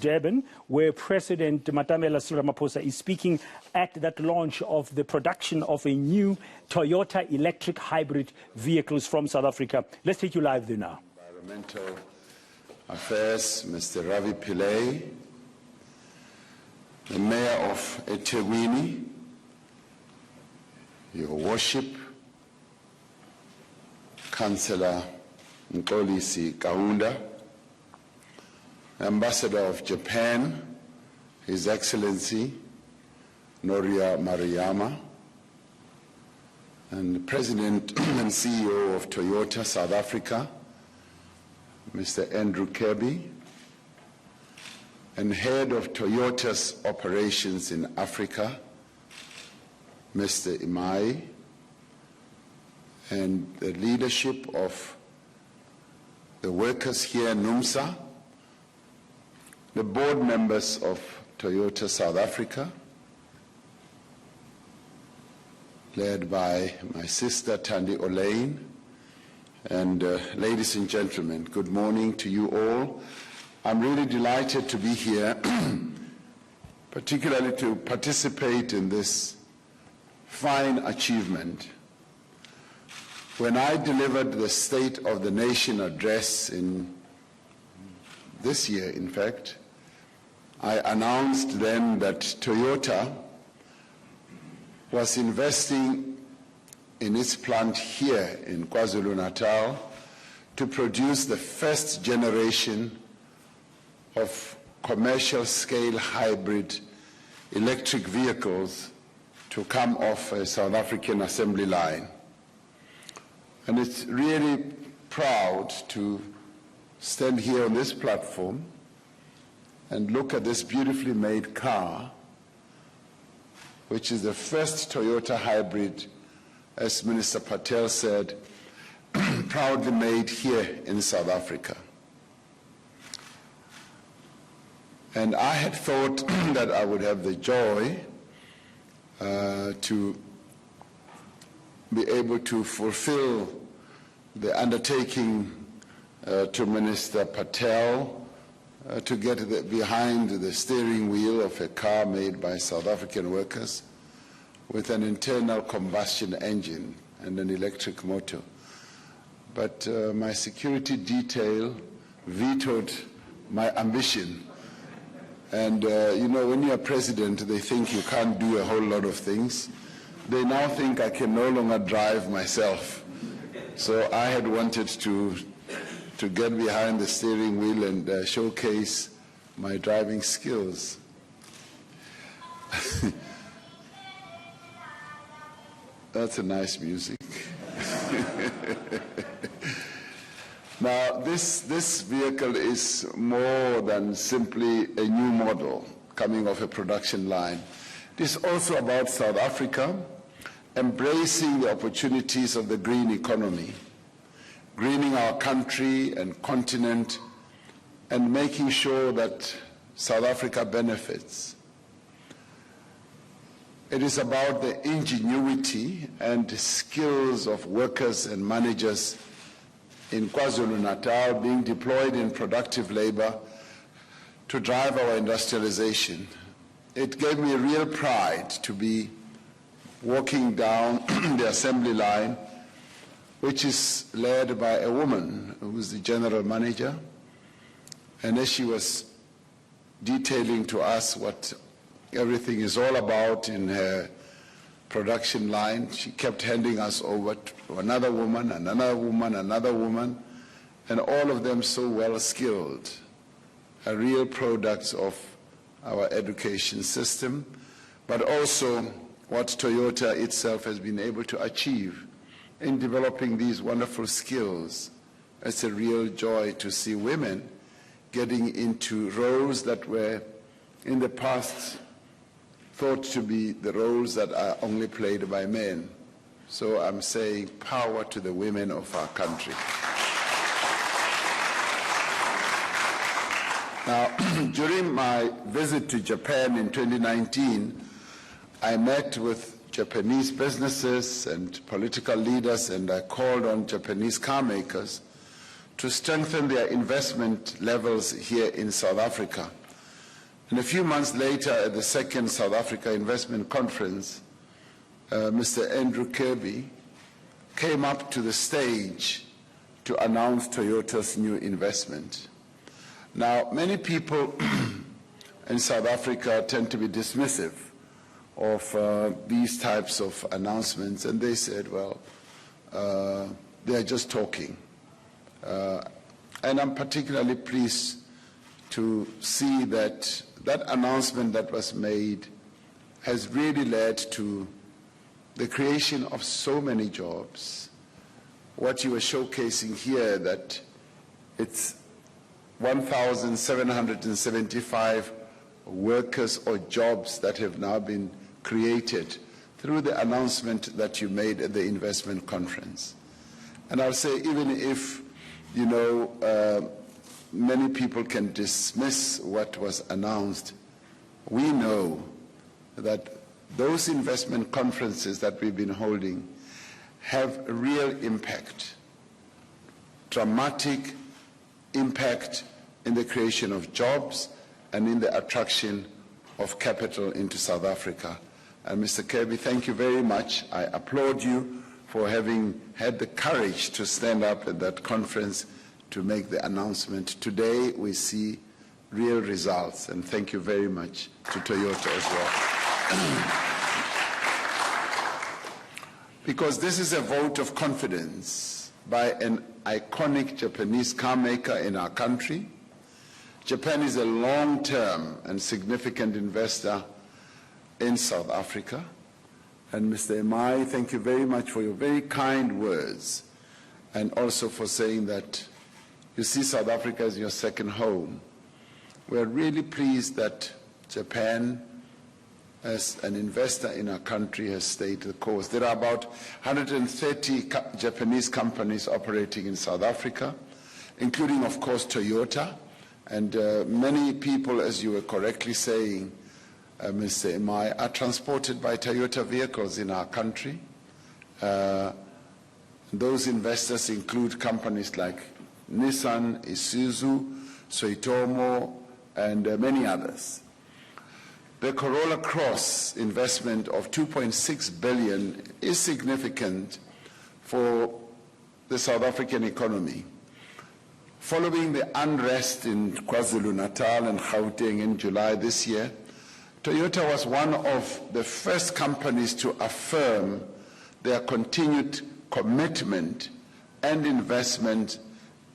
Durban, where President Cyril Ramaphosa is speaking at that launch of the production of a new Toyota electric hybrid vehicles from South Africa. Let's take you live there now. Environmental Affairs, Mr. Ravi Pillay, the Mayor of eThekwini, Your Worship, Councillor Nkolisi Kaunda, Ambassador of Japan, His Excellency Noria Maruyama, and the President and CEO of Toyota South Africa, Mr. Andrew Kirby, and Head of Toyota's operations in Africa, Mr. Imai, and the leadership of the workers here in NUMSA, the board members of Toyota South Africa, led by my sister Thandi Olaine, and ladies and gentlemen, good morning to you all. I'm really delighted to be here, particularly to participate in this fine achievement. When I delivered the State of the Nation address in this year, in fact, I announced then that Toyota was investing in its plant here in KwaZulu-Natal to produce the first generation of commercial-scale hybrid electric vehicles to come off a South African assembly line. And it's really proud to stand here on this platform and look at this beautifully made car, which is the first Toyota hybrid, as Minister Patel said, proudly made here in South Africa. And I had thought that I would have the joy to be able to fulfill the undertaking to Minister Patel to get behind the steering wheel of a car made by South African workers with an internal combustion engine and an electric motor. But my security detail vetoed my ambition. And you know, when you're president, they think you can't do a whole lot of things. They now think I can no longer drive myself. So I had wanted to get behind the steering wheel and showcase my driving skills. That's a nice music. Now, this vehicle is more than simply a new model coming off a production line. It is also about South Africa embracing the opportunities of the green economy, greening our country and continent, and making sure that South Africa benefits. It is about the ingenuity and skills of workers and managers in KwaZulu-Natal being deployed in productive labor to drive our industrialization. It gave me real pride to be walking down the assembly line, which is led by a woman who is the general manager. And as she was detailing to us what everything is all about in her production line, she kept handing us over to another woman, another woman, another woman, and all of them so well skilled, are real products of our education system, but also what Toyota itself has been able to achieve in developing these wonderful skills. It's a real joy to see women getting into roles that were in the past thought to be the roles that are only played by men. So I'm saying power to the women of our country. Now, during my visit to Japan in 2019, I met with Japanese businesses and political leaders, and I called on Japanese car makers to strengthen their investment levels here in South Africa. And a few months later, at the second South Africa Investment Conference, Mr. Andrew Kirby came up to the stage to announce Toyota's new investment. Now, many people in South Africa tend to be dismissive of these types of announcements, and they said, well, they are just talking. And I'm particularly pleased to see that that announcement that was made has really led to the creation of so many jobs. What you were showcasing here, that it's 1,775 workers or jobs that have now been created through the announcement that you made at the investment conference. And I'll say, even if, you know, many people can dismiss what was announced, we know that those investment conferences that we've been holding have a real impact, dramatic impact in the creation of jobs and in the attraction of capital into South Africa. And Mr. Kirby, thank you very much. I applaud you for having had the courage to stand up at that conference to make the announcement. Today we see real results, and thank you very much to Toyota as well. Because this is a vote of confidence by an iconic Japanese car maker in our country. Japan is a long-term and significant investor in South Africa. And Mr. Emai, thank you very much for your very kind words, and also for saying that you see South Africa as your second home. We're really pleased that Japan, as an investor in our country, has stayed the course. There are about 130 Japanese companies operating in South Africa, including, of course, Toyota. And many people, as you were correctly saying, Mr. Emai, are transported by Toyota vehicles in our country. Those investors include companies like Nissan, Isuzu, Sumitomo, and many others. The Corolla Cross investment of $2.6 billion is significant for the South African economy. Following the unrest in KwaZulu-Natal and Gauteng in July this year, Toyota was one of the first companies to affirm their continued commitment and investment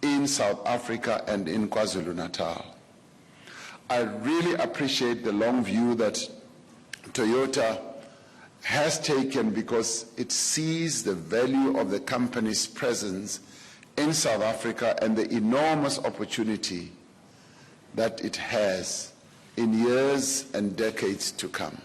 in South Africa and in KwaZulu-Natal. I really appreciate the long view that Toyota has taken, because it sees the value of the company's presence in South Africa and the enormous opportunity that it has in years and decades to come.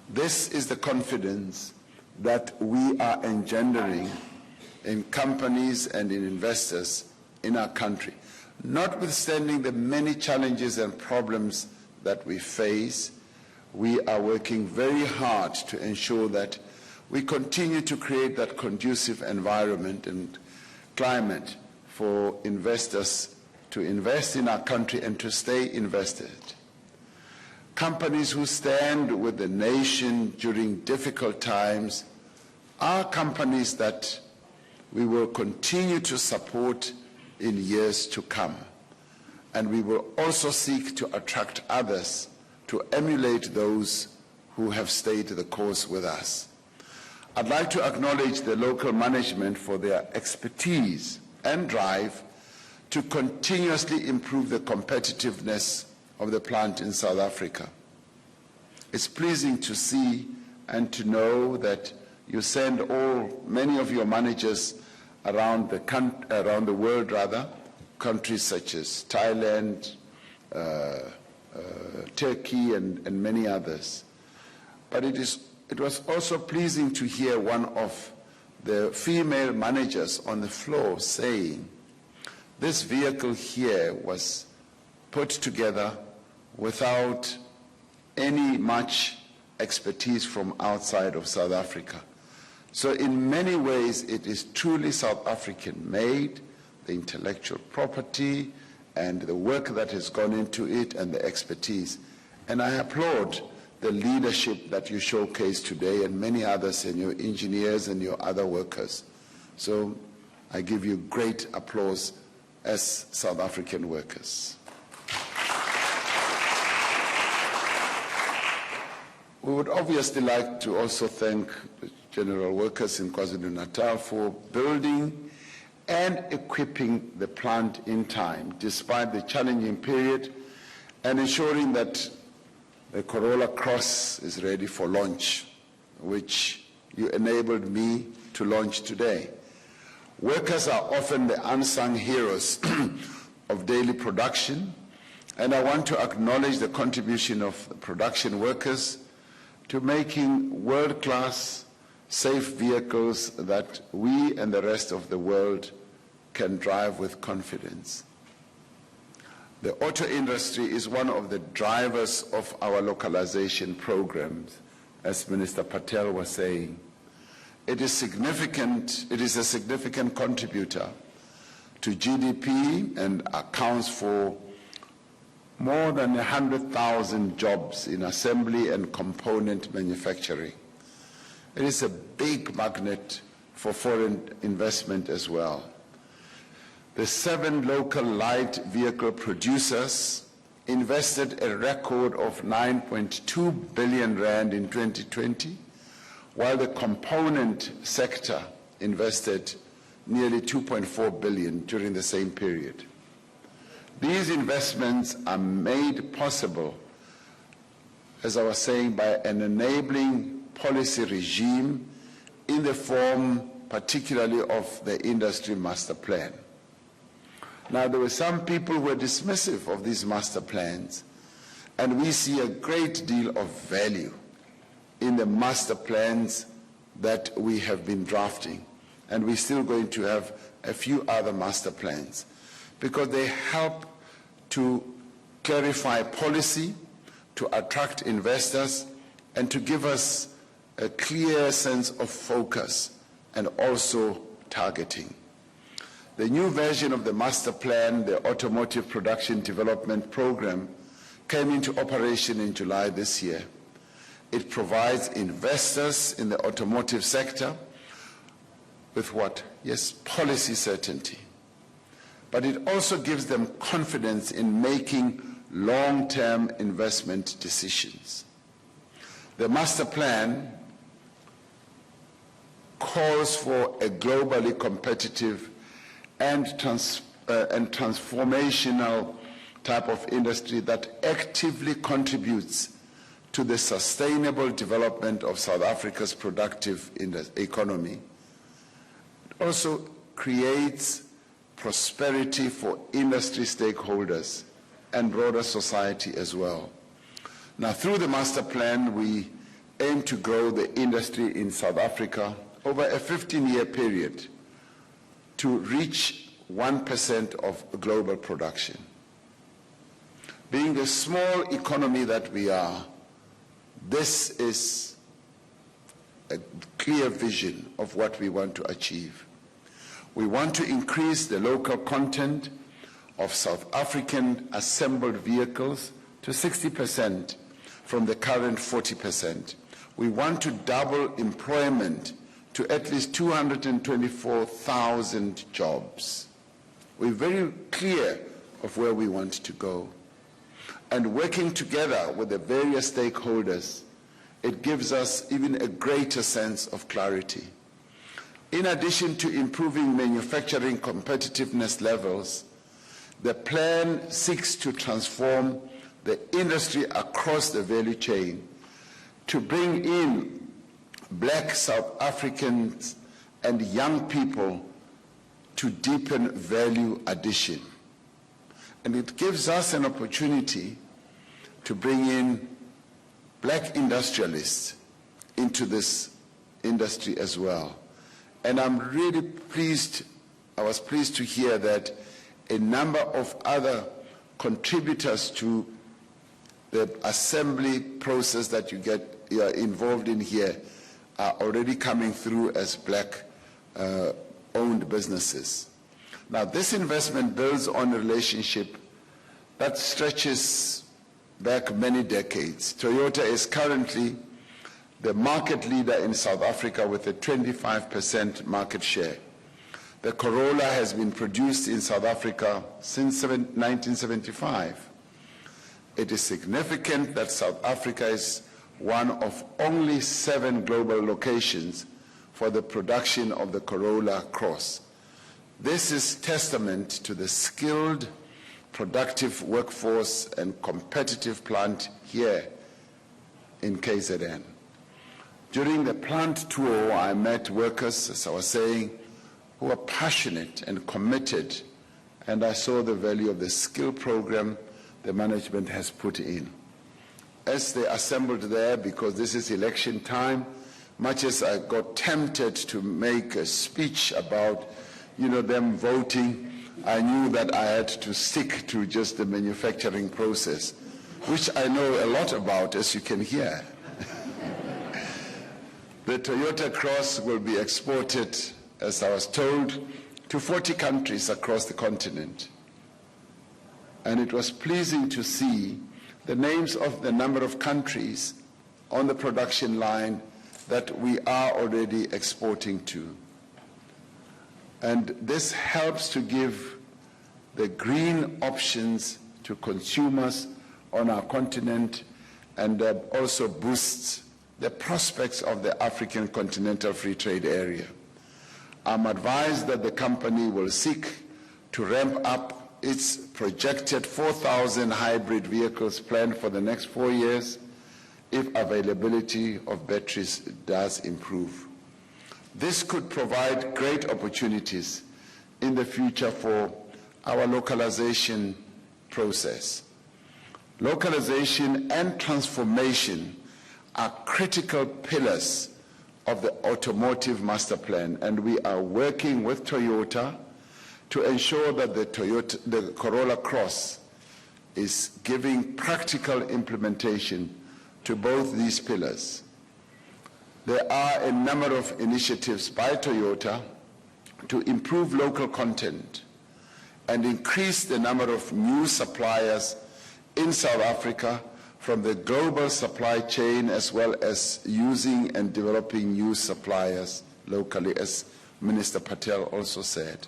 This is the confidence that we are engendering in companies and in investors in our country. Notwithstanding the many challenges and problems that we face, we are working very hard to ensure that we continue to create that conducive environment and climate for investors to invest in our country and to stay invested. Companies who stand with the nation during difficult times are companies that we will continue to support in years to come. And we will also seek to attract others to emulate those who have stayed the course with us. I'd like to acknowledge the local management for their expertise and drive to continuously improve the competitiveness of the plant in South Africa. It's pleasing to see and to know that you send many of your managers around the world, countries such as Thailand, Turkey, and many others. But it was also pleasing to hear one of the female managers on the floor saying, this vehicle here was put together without any much expertise from outside of South Africa. So in many ways, it is truly South African made, the intellectual property and the work that has gone into it and the expertise. And I applaud the leadership that you showcase today and many others, and your engineers and your other workers. So I give you great applause as South African workers. We would obviously like to also thank the general workers in KwaZulu-Natal for building and equipping the plant in time, despite the challenging period, and ensuring that the Corolla Cross is ready for launch, which you enabled me to launch today. Workers are often the unsung heroes of daily production, and I want to acknowledge the contribution of the production workers to making world-class, safe vehicles that we and the rest of the world can drive with confidence. The auto industry is one of the drivers of our localization programs, as Minister Patel was saying. It is a significant contributor to GDP and accounts for more than 100,000 jobs in assembly and component manufacturing. It is a big magnet for foreign investment as well. The 7 local light vehicle producers invested a record of 9.2 billion rand in 2020, while the component sector invested nearly 2.4 billion during the same period. These investments are made possible, as I was saying, by an enabling policy regime in the form particularly of the industry master plan. Now, there were some people who were dismissive of these master plans, and we see a great deal of value in the master plans that we have been drafting, and we're still going to have a few other master plans, because they help to clarify policy, to attract investors, and to give us a clear sense of focus and also targeting. The new version of the master plan, the Automotive Production Development Program, came into operation in July this year. It provides investors in the automotive sector with what? Yes, policy certainty. But it also gives them confidence in making long-term investment decisions. The master plan calls for a globally competitive and transformational type of industry that actively contributes to the sustainable development of South Africa's productive economy. It also creates prosperity for industry stakeholders and broader society as well. Now, through the master plan, we aim to grow the industry in South Africa over a 15-year period to reach 1% of global production. Being a small economy that we are, this is a clear vision of what we want to achieve. We want to increase the local content of South African assembled vehicles to 60% from the current 40%. We want to double employment to at least 224,000 jobs. We're very clear of where we want to go. And working together with the various stakeholders, it gives us even a greater sense of clarity. In addition to improving manufacturing competitiveness levels, the plan seeks to transform the industry across the value chain to bring in Black South Africans and young people to deepen value addition. And it gives us an opportunity to bring in Black industrialists into this industry as well. And I'm really pleased, I was pleased to hear that a number of other contributors to the assembly process that you are involved in here are already coming through as Black-owned businesses. Now, this investment builds on a relationship that stretches back many decades. Toyota is currently the market leader in South Africa with a 25% market share. The Corolla has been produced in South Africa since 1975. It is significant that South Africa is one of only 7 global locations for the production of the Corolla Cross. This is testament to the skilled, productive workforce and competitive plant here in KZN. During the plant tour, I met workers, as I was saying, who are passionate and committed, and I saw the value of the skill program the management has put in. As they assembled there, because this is election time, much as I got tempted to make a speech about, them voting, I knew that I had to stick to just the manufacturing process, which I know a lot about, as you can hear. The Toyota Cross will be exported, as I was told, to 40 countries across the continent. And it was pleasing to see the names of the number of countries on the production line that we are already exporting to. And this helps to give the green options to consumers on our continent, and also boosts the prospects of the African Continental Free Trade Area. I'm advised that the company will seek to ramp up its projected 4,000 hybrid vehicles planned for the next 4 years if availability of batteries does improve. This could provide great opportunities in the future for our localization process. Localization and transformation are critical pillars of the automotive master plan, and we are working with Toyota to ensure that the Corolla Cross is giving practical implementation to both these pillars. There are a number of initiatives by Toyota to improve local content and increase the number of new suppliers in South Africa from the global supply chain, as well as using and developing new suppliers locally, as Minister Patel also said.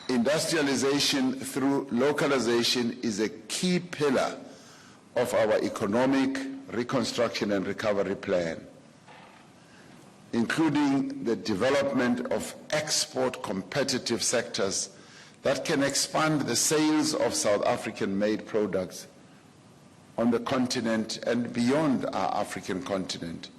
Industrialization through localization is a key pillar of our economic reconstruction and recovery plan, including the development of export competitive sectors that can expand the sales of South African-made products on the continent and beyond our African continent.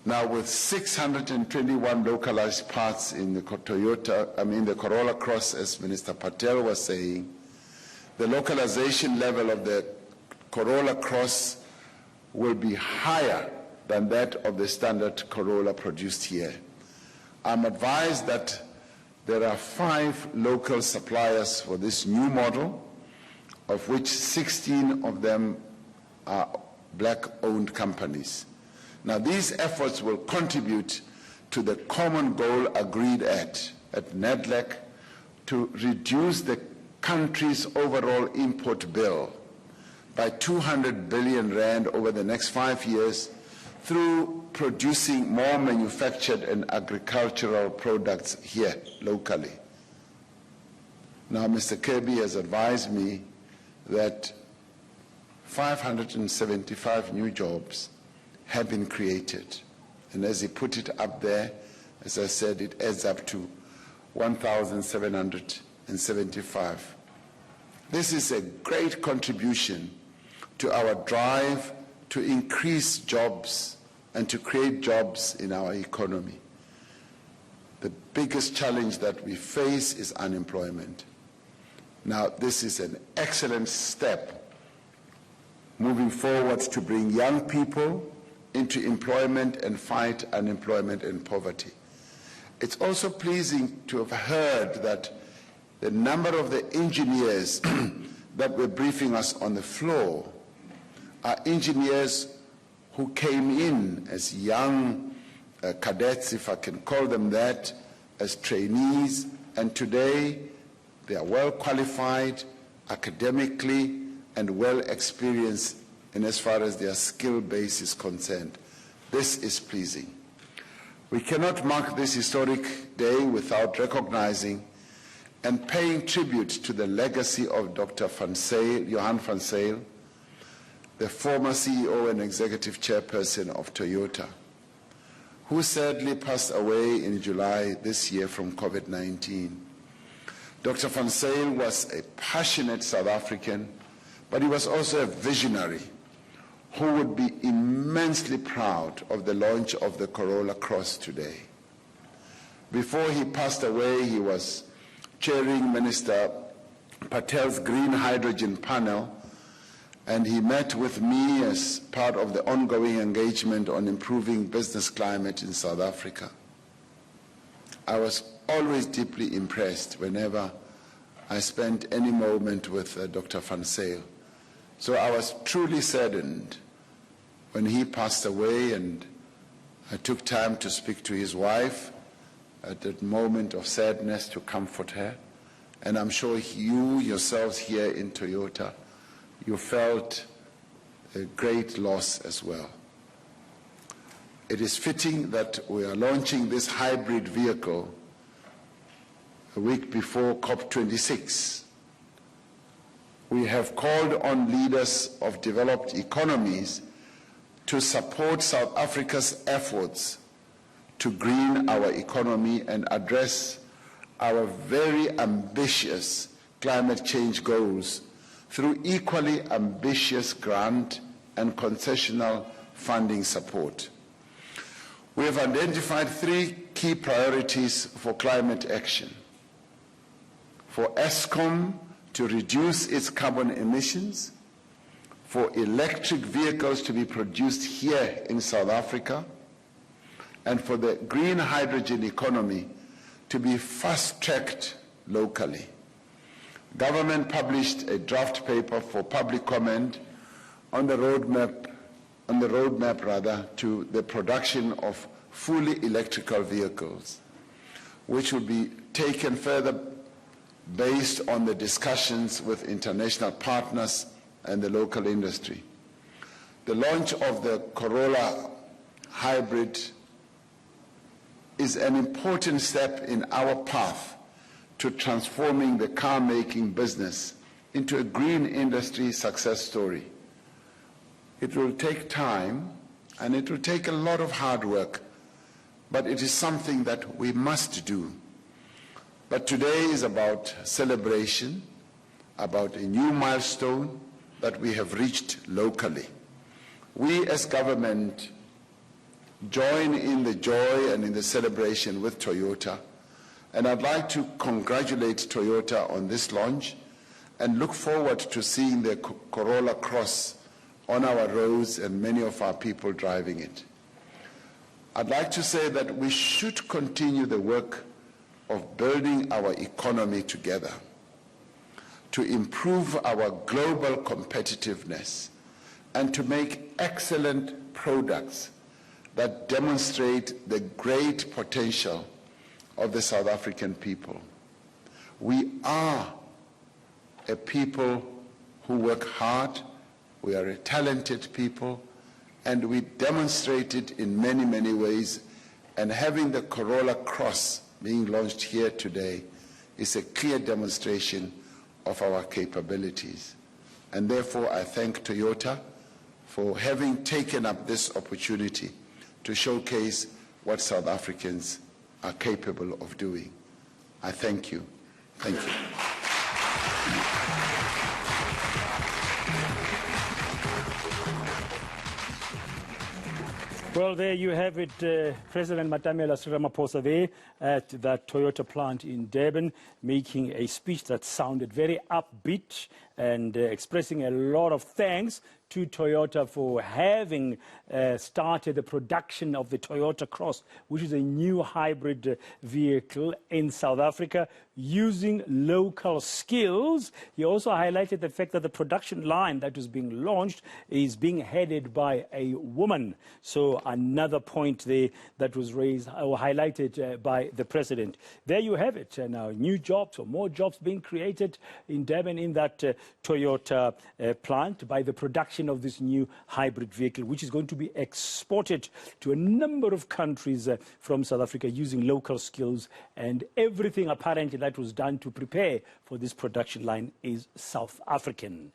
Now, with 621 localized parts in the the Corolla Cross, as Minister Patel was saying, the localization level of the Corolla Cross will be higher than that of the standard Corolla produced here. I'm advised that there are 5 local suppliers for this new model, of which 16 of them are black-owned companies. Now, these efforts will contribute to the common goal agreed at NADLAC to reduce the country's overall import bill by 200 billion rand over the next 5 years through producing more manufactured and agricultural products here locally. Now, Mr. Kirby has advised me that 575 new jobs have been created. And as he put it up there, as I said, it adds up to 1,775. This is a great contribution to our drive to increase jobs and to create jobs in our economy. The biggest challenge that we face is unemployment. Now, this is an excellent step moving forward to bring young people into employment and fight unemployment and poverty. It's also pleasing to have heard that the number of the engineers that were briefing us on the floor are engineers who came in as young cadets, if I can call them that, as trainees, and today they are well qualified, academically, and well experienced in as far as their skill base is concerned. This is pleasing. We cannot mark this historic day without recognizing and paying tribute to the legacy of Dr. Johan van Zyl, the former CEO and executive chairperson of Toyota, who sadly passed away in July this year from COVID-19. Dr. van Zyl was a passionate South African, but he was also a visionary who would be immensely proud of the launch of the Corolla Cross today. Before he passed away, he was chairing Minister Patel's Green Hydrogen panel, and he met with me as part of the ongoing engagement on improving business climate in South Africa. I was always deeply impressed whenever I spent any moment with Dr. van Zyl. So I was truly saddened when he passed away, and I took time to speak to his wife at that moment of sadness to comfort her. And I'm sure you yourselves here in Toyota, you felt a great loss as well. It is fitting that we are launching this hybrid vehicle a week before COP26. We have called on leaders of developed economies to support South Africa's efforts to green our economy and address our very ambitious climate change goals through equally ambitious grant and concessional funding support. We have identified 3 key priorities for climate action: for Eskom to reduce its carbon emissions, for electric vehicles to be produced here in South Africa, and for the green hydrogen economy to be fast-tracked locally. Government published a draft paper for public comment on the roadmap to the production of fully electrical vehicles, which will be taken further based on the discussions with international partners and the local industry. The launch of the Corolla hybrid is an important step in our path to transforming the car-making business into a green industry success story. It will take time and it will take a lot of hard work, but it is something that we must do. But today is about celebration, about a new milestone that we have reached locally. We as government join in the joy and in the celebration with Toyota, and I'd like to congratulate Toyota on this launch and look forward to seeing the Corolla Cross on our roads and many of our people driving it. I'd like to say that we should continue the work of building our economy together to improve our global competitiveness and to make excellent products that demonstrate the great potential of the South African people. We are a people who work hard, we are a talented people, and we demonstrate it in many, many ways, and having the Corolla Cross being launched here today is a clear demonstration of our capabilities. And therefore, I thank Toyota for having taken up this opportunity to showcase what South Africans are capable of doing. I thank you. Thank you. Well, there you have it, President Cyril Ramaphosa there at that Toyota plant in Durban, making a speech that sounded very upbeat and expressing a lot of thanks to Toyota for having started the production of the Toyota Cross, which is a new hybrid vehicle in South Africa using local skills. He also highlighted the fact that the production line that was being launched is being headed by a woman. So another point there that was raised or highlighted by the president. There you have it. Now, new jobs or more jobs being created in Durban in that Toyota plant by the production of this new hybrid vehicle, which is going to be exported to a number of countries from South Africa using local skills, and everything apparently that was done to prepare for this production line is South African.